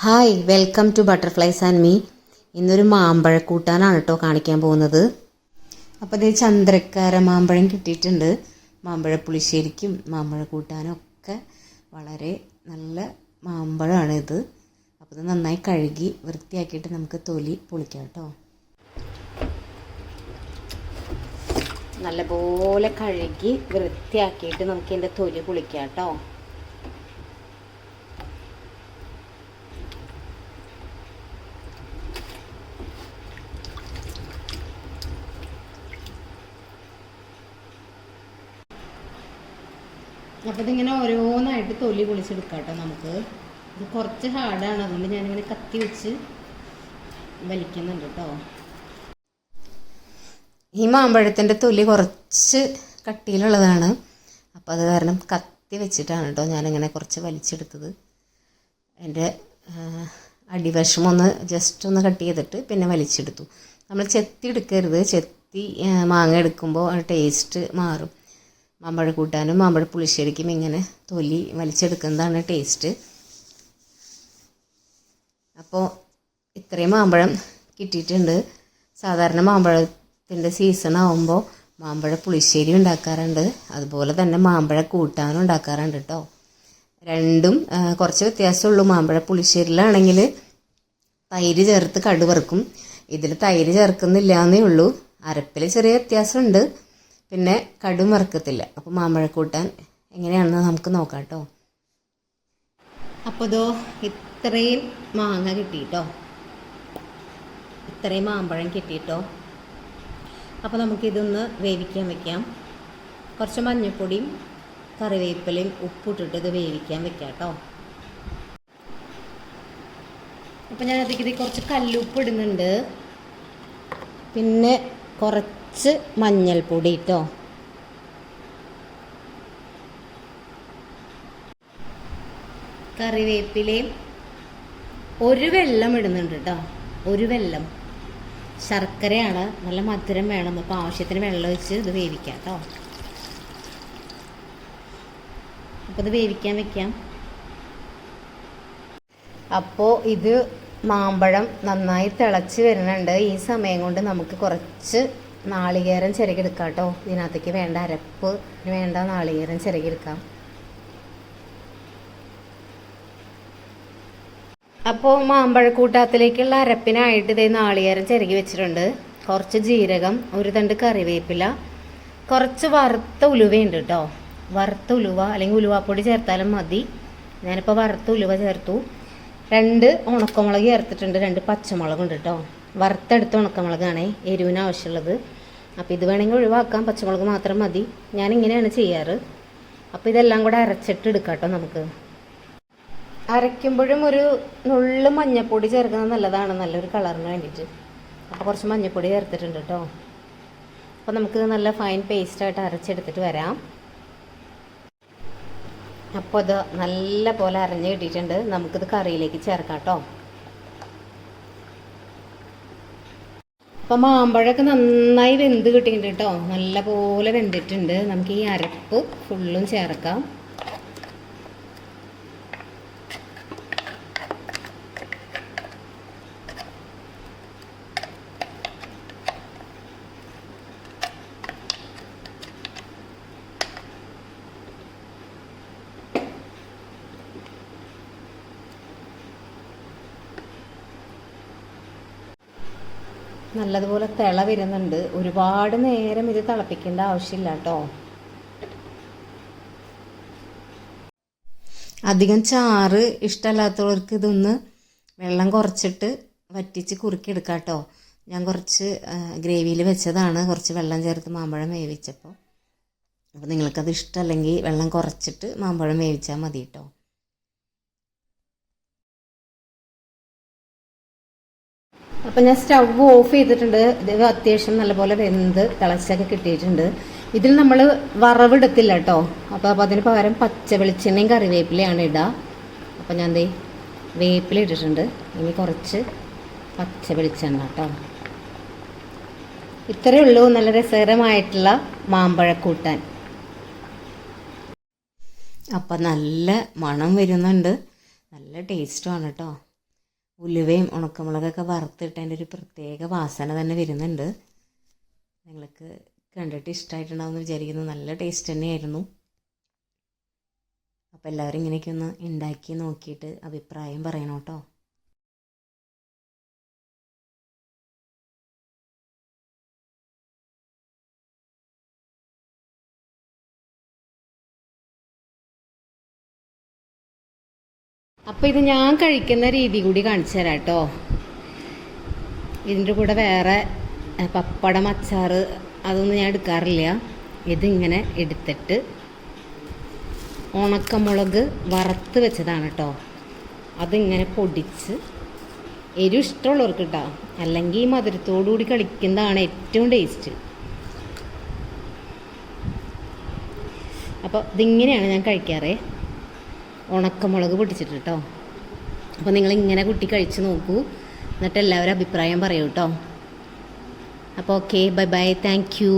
Hi welcome to butterflies and me. ഇന്നൊരു മാമ്പഴക്കൂട്ടാനാണ് കേട്ടോ കാണിക്കാൻ പോകുന്നത്. അപ്പോൾ ഇത് ചന്ദ്രക്കാര മാമ്പഴം കിട്ടിയിട്ടുണ്ട്. മാമ്പഴ പുളിശ്ശേരിക്കും മാമ്പഴ കൂട്ടാനും ഒക്കെ വളരെ നല്ല മാമ്പഴമാണ് ഇത്. അപ്പോൾ ഇത് നന്നായി കഴുകി വൃത്തിയാക്കിയിട്ട് നമുക്ക് തൊലി പൊളിക്കാം കേട്ടോ. നല്ലപോലെ കഴുകി വൃത്തിയാക്കിയിട്ട് നമുക്ക് ഇതിൻ്റെ തൊലി പൊളിക്കാം കേട്ടോ. അപ്പോൾ ഇതിങ്ങനെ ഓരോന്നായിട്ട് തൊലി പൊളിച്ചെടുക്കാം കേട്ടോ. നമുക്ക് ഇത് കുറച്ച് ഹാർഡാണ്, അതുകൊണ്ട് ഞാനിങ്ങനെ കത്തി വെച്ച് വലിക്കുന്നുണ്ട് കേട്ടോ. ഈ മാമ്പഴത്തിൻ്റെ തൊലി കുറച്ച് കട്ടിയിലുള്ളതാണ്, അപ്പോൾ അത് കാരണം കത്തി വെച്ചിട്ടാണ് കേട്ടോ ഞാനിങ്ങനെ കുറച്ച് വലിച്ചെടുത്തത്. എൻ്റെ അടിവശം ജസ്റ്റ് ഒന്ന് കട്ട് ചെയ്തിട്ട് പിന്നെ വലിച്ചെടുത്തു. നമ്മൾ ചെത്തി എടുക്കരുത്, ചെത്തി മാങ്ങ എടുക്കുമ്പോൾ ആ ടേസ്റ്റ് മാറും. മാമ്പഴ കൂട്ടാനും മാമ്പഴ പുളിശ്ശേരിക്കും ഇങ്ങനെ തൊലി വലിച്ചെടുക്കുന്നതാണ് ടേസ്റ്റ്. അപ്പോൾ ഇത്രയും മാമ്പഴം കിട്ടിയിട്ടുണ്ട്. സാധാരണ മാമ്പഴത്തിൻ്റെ സീസൺ ആകുമ്പോൾ മാമ്പഴ പുളിശ്ശേരി ഉണ്ടാക്കാറുണ്ട്, അതുപോലെ തന്നെ മാമ്പഴ കൂട്ടാനും ഉണ്ടാക്കാറുണ്ട് കേട്ടോ. രണ്ടും കുറച്ച് വ്യത്യാസമുള്ളൂ. മാമ്പഴ പുളിശ്ശേരിയിലാണെങ്കിൽ തൈര് ചേർത്ത് കടുവറുക്കും, ഇതിൽ തൈര് ചേർക്കുന്നില്ല എന്നേ ഉള്ളൂ. അരപ്പിൽ ചെറിയ വ്യത്യാസമുണ്ട്, പിന്നെ കടും വറുക്കത്തില്ല. അപ്പോൾ മാമ്പഴക്കൂട്ടാൻ എങ്ങനെയാണെന്ന് നമുക്ക് നോക്കാം കേട്ടോ. അപ്പോൾ ഇതോ ഇത്രയും മാങ്ങ കിട്ടിയിട്ടോ, ഇത്രയും മാമ്പഴം കിട്ടിയിട്ടോ. അപ്പോൾ നമുക്കിതൊന്ന് വേവിക്കാൻ വെക്കാം. കുറച്ച് മഞ്ഞൾപ്പൊടിയും കറിവേപ്പിലയും ഉപ്പിട്ടിട്ട് ഇത് വേവിക്കാൻ വെക്കാം കേട്ടോ. അപ്പോൾ ഞാൻ അതിലേക്ക് കുറച്ച് കല്ലുപ്പ് ഇടുന്നുണ്ട്, പിന്നെ കുറച്ച് മഞ്ഞൾപ്പൊടി കേട്ടോ. കറിവേപ്പിലയും ഒരു വെള്ളം ഇടുന്നുണ്ട് കേട്ടോ, ഒരു വെള്ളം. ശർക്കരയാണ്, നല്ല മധുരം വേണം, അപ്പോൾ ആവശ്യത്തിന് വെള്ളം ഒഴിച്ച് ഇത് വേവിക്കാം കേട്ടോ. അപ്പോൾ ഇത് വേവിക്കാൻ വെക്കാം. അപ്പോൾ ഇത് മാമ്പഴം നന്നായി തിളച്ച് വരുന്നുണ്ട്. ഈ സമയം കൊണ്ട് നമുക്ക് കുറച്ച് നാളികേരം ചിരകിയെടുക്കാം കേട്ടോ. ഇതിനകത്തേക്ക് വേണ്ട അരപ്പ് വേണ്ട നാളികേരം ചിരകിയെടുക്കാം. അപ്പോൾ മാമ്പഴക്കൂട്ടത്തിലേക്കുള്ള അരപ്പിനായിട്ട് ഇതേ നാളികേരം ചിരകി വെച്ചിട്ടുണ്ട്. കുറച്ച് ജീരകം, ഒരു തണ്ട് കറിവേപ്പില, കുറച്ച് വറുത്ത ഉലുവയുണ്ട് കേട്ടോ. വറുത്ത ഉലുവ അല്ലെങ്കിൽ ഉലുവാപ്പൊടി ചേർത്താലും മതി. ഞാനിപ്പോൾ വറുത്ത ഉലുവ ചേർത്തു. 2 ഉണക്കമുളക് ചേർത്തിട്ടുണ്ട്, 2 പച്ചമുളകുണ്ട് കേട്ടോ. വറുത്തെടുത്ത ഉണക്കമുളകാണ് എരിവിന് ആവശ്യമുള്ളത്. അപ്പോൾ ഇത് വേണമെങ്കിൽ ഒഴിവാക്കാം, പച്ചമുളക് മാത്രം മതി. ഞാനിങ്ങനെയാണ് ചെയ്യാറ്. അപ്പോൾ ഇതെല്ലാം കൂടെ അരച്ചിട്ട് എടുക്കാം കേട്ടോ. നമുക്ക് അരയ്ക്കുമ്പോഴും ഒരു നുള്ളു മഞ്ഞൾപ്പൊടി ചേർക്കുന്നത് നല്ലതാണ്, നല്ലൊരു കളറിന് വേണ്ടിയിട്ട്. അപ്പോൾ കുറച്ച് മഞ്ഞൾപ്പൊടി ചേർത്തിട്ടുണ്ട് കേട്ടോ. അപ്പോൾ നമുക്ക് നല്ല ഫൈൻ പേസ്റ്റായിട്ട് അരച്ചെടുത്തിട്ട് വരാം. അപ്പോൾ ഇത് നല്ല പോലെ അരഞ്ഞ് കിട്ടിയിട്ടുണ്ട്. നമുക്കിത് കറിയിലേക്ക് ചേർക്കാം കേട്ടോ. അപ്പോൾ മാമ്പഴമൊക്കെ നന്നായി വെന്ത് കിട്ടിയിട്ടുണ്ട് കേട്ടോ, നല്ല പോലെ വെന്തിട്ടുണ്ട്. നമുക്ക് ഈ അരപ്പ് ഫുള്ളും ചേർക്കാം. നല്ലതുപോലെ തിള വരുന്നുണ്ട്. ഒരുപാട് നേരം ഇത് തിളപ്പിക്കേണ്ട ആവശ്യമില്ല കേട്ടോ. അധികം ചാറ് ഇഷ്ടമല്ലാത്തവർക്ക് ഇതൊന്ന് വെള്ളം കുറച്ചിട്ട് വറ്റിച്ച് കുറുക്കിയെടുക്കാം കേട്ടോ. ഞാൻ കുറച്ച് ഗ്രേവിയിൽ വെച്ചതാണ്, കുറച്ച് വെള്ളം ചേർത്ത് മാമ്പഴം വേവിച്ചപ്പോൾ. അപ്പോൾ നിങ്ങൾക്കത് ഇഷ്ടമല്ലെങ്കിൽ വെള്ളം കുറച്ചിട്ട് മാമ്പഴം വേവിച്ചാൽ മതി കേട്ടോ. അപ്പോൾ ഞാൻ സ്റ്റവ് ഓഫ് ചെയ്തിട്ടുണ്ട്. ഇത് അത്യാവശ്യം നല്ലപോലെ വെന്ത് തിളച്ചൊക്കെ കിട്ടിയിട്ടുണ്ട്. ഇതിൽ നമ്മൾ വറവിടത്തില്ല കേട്ടോ. അപ്പോൾ അതിന് പകരം പച്ച വെളിച്ചെണ്ണയും കറിവേപ്പിലയാണ് ഇടുക. അപ്പോൾ ഞാൻ വേപ്പില ഇട്ടിട്ടുണ്ട്. ഇനി കുറച്ച് പച്ച വെളിച്ചെണ്ണ കേട്ടോ. ഇത്രയേ ഉള്ളൂ നല്ല രസകരമായിട്ടുള്ള മാമ്പഴക്കൂട്ടാൻ. അപ്പം നല്ല മണം വരുന്നുണ്ട്, നല്ല ടേസ്റ്റുമാണ് കേട്ടോ. ഉലുവയും ഉണക്കമുളകൊക്കെ വറുത്തിട്ടതിൻ്റെ ഒരു പ്രത്യേക വാസന തന്നെ വരുന്നുണ്ട്. നിങ്ങൾക്ക് കണ്ടിട്ട് ഇഷ്ടമായിട്ടുണ്ടാവുമെന്ന് വിചാരിക്കുന്നു. നല്ല ടേസ്റ്റ് തന്നെയായിരുന്നു. അപ്പോൾ എല്ലാവരും ഇങ്ങനെയൊക്കെ ഒന്ന് ഉണ്ടാക്കി നോക്കിയിട്ട് അഭിപ്രായം പറയണം കേട്ടോ. അപ്പോൾ ഇത് ഞാൻ കഴിക്കുന്ന രീതി കൂടി കാണിച്ചു തരാം കേട്ടോ. ഇതിൻ്റെ കൂടെ വേറെ പപ്പടം, അച്ചാർ അതൊന്നും ഞാൻ എടുക്കാറില്ല. ഇതിങ്ങനെ എടുത്തിട്ട് ഉണക്കമുളക് വറുത്ത് വെച്ചതാണ് കേട്ടോ. അതിങ്ങനെ പൊടിച്ച്, എരിവ് ഇഷ്ടമുള്ളവർക്ക് കേട്ടോ, അല്ലെങ്കിൽ ഈ മധുരത്തോടുകൂടി കളിക്കുന്നതാണ് ഏറ്റവും ടേസ്റ്റ്. അപ്പോൾ ഇതിങ്ങനെയാണ് ഞാൻ കഴിക്കാറേ, ഉണക്കമുളക് പൊടിച്ചിട്ട് കേട്ടോ. അപ്പോൾ നിങ്ങളിങ്ങനെ കുട്ടി കഴിച്ച് നോക്കൂ, എന്നിട്ട് എല്ലാവരും അഭിപ്രായം പറയൂ കേട്ടോ. അപ്പോൾ okay, bye bye, thank you.